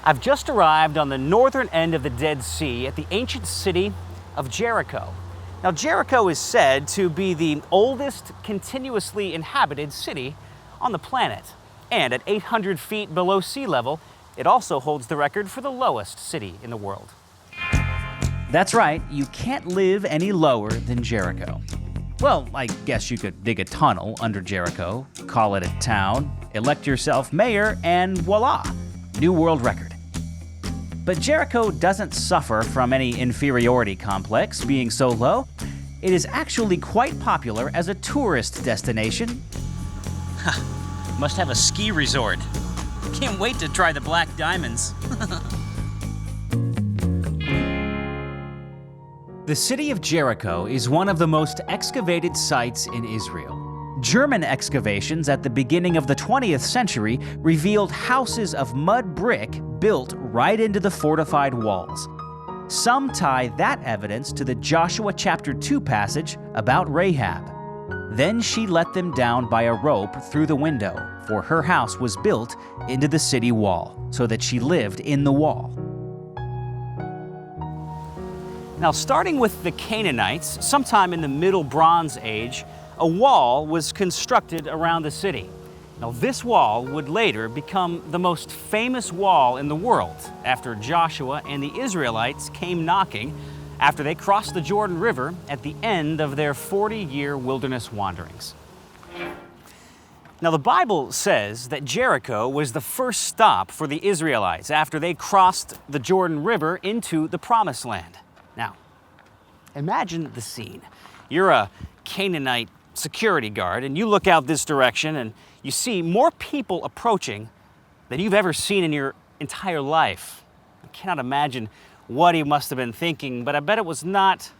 I've just arrived on the northern end of the Dead Sea at the ancient city of Jericho. Now, Jericho is said to be the oldest continuously inhabited city on the planet. And at 800 feet below sea level, it also holds the record for the lowest city in the world. That's right, you can't live any lower than Jericho. Well, I guess you could dig a tunnel under Jericho, call it a town, elect yourself mayor, and voila, new world record. But Jericho doesn't suffer from any inferiority complex being so low. It is actually quite popular as a tourist destination. Must have a ski resort. Can't wait to try the black diamonds. The city of Jericho is one of the most excavated sites in Israel. German excavations at the beginning of the 20th century revealed houses of mud brick built right into the fortified walls. Some tie that evidence to the Joshua chapter 2 passage about Rahab. Then she let them down by a rope through the window, for her house was built into the city wall, so that she lived in the wall. Now, starting with the Canaanites, sometime in the Middle Bronze Age, a wall was constructed around the city. Now, this wall would later become the most famous wall in the world after Joshua and the Israelites came knocking after they crossed the Jordan River at the end of their 40-year wilderness wanderings. Now, the Bible says that Jericho was the first stop for the Israelites after they crossed the Jordan River into the Promised Land. Now, imagine the scene. You're a Canaanite security guard, and you look out this direction and you see more people approaching than you've ever seen in your entire life. I cannot imagine what he must have been thinking, but I bet it was not,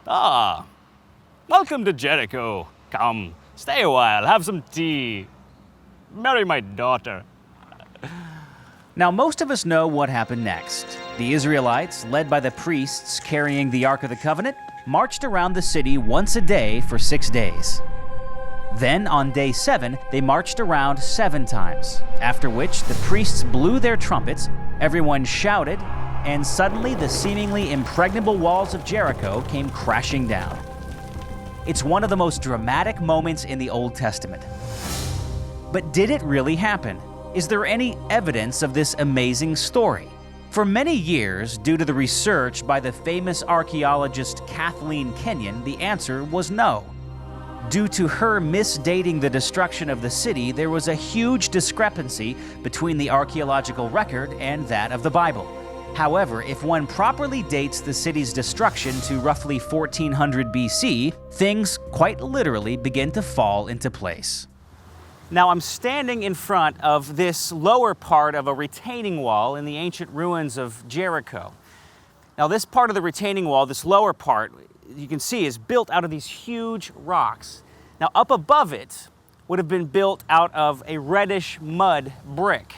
welcome to Jericho. Come, stay a while, have some tea. Marry my daughter. Now, most of us know what happened next. The Israelites, led by the priests carrying the Ark of the Covenant, marched around the city once a day for 6 days. Then, on day 7, they marched around 7 times, after which the priests blew their trumpets, everyone shouted, and suddenly the seemingly impregnable walls of Jericho came crashing down. It's one of the most dramatic moments in the Old Testament. But did it really happen? Is there any evidence of this amazing story? For many years, due to the research by the famous archaeologist Kathleen Kenyon, the answer was no. Due to her misdating the destruction of the city, there was a huge discrepancy between the archaeological record and that of the Bible. However, if one properly dates the city's destruction to roughly 1400 BC, things quite literally begin to fall into place. Now, I'm standing in front of this lower part of a retaining wall in the ancient ruins of Jericho. Now, this part of the retaining wall, this lower part, you can see is built out of these huge rocks. Now, up above it would have been built out of a reddish mud brick.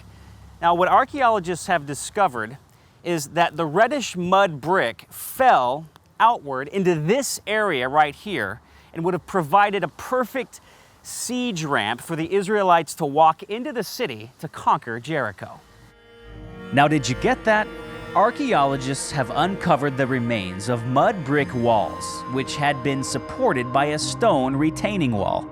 Now, what archaeologists have discovered is that the reddish mud brick fell outward into this area right here and would have provided a perfect siege ramp for the Israelites to walk into the city to conquer Jericho. Now, did you get that? Archaeologists have uncovered the remains of mud brick walls, which had been supported by a stone retaining wall.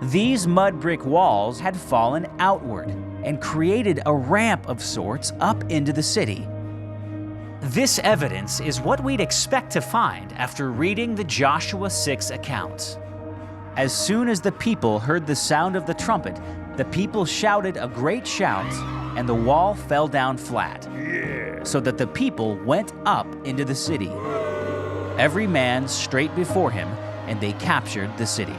These mud brick walls had fallen outward and created a ramp of sorts up into the city. This evidence is what we'd expect to find after reading the Joshua 6 accounts. As soon as the people heard the sound of the trumpet, the people shouted a great shout, and the wall fell down flat, so that the people went up into the city, every man straight before him, and they captured the city.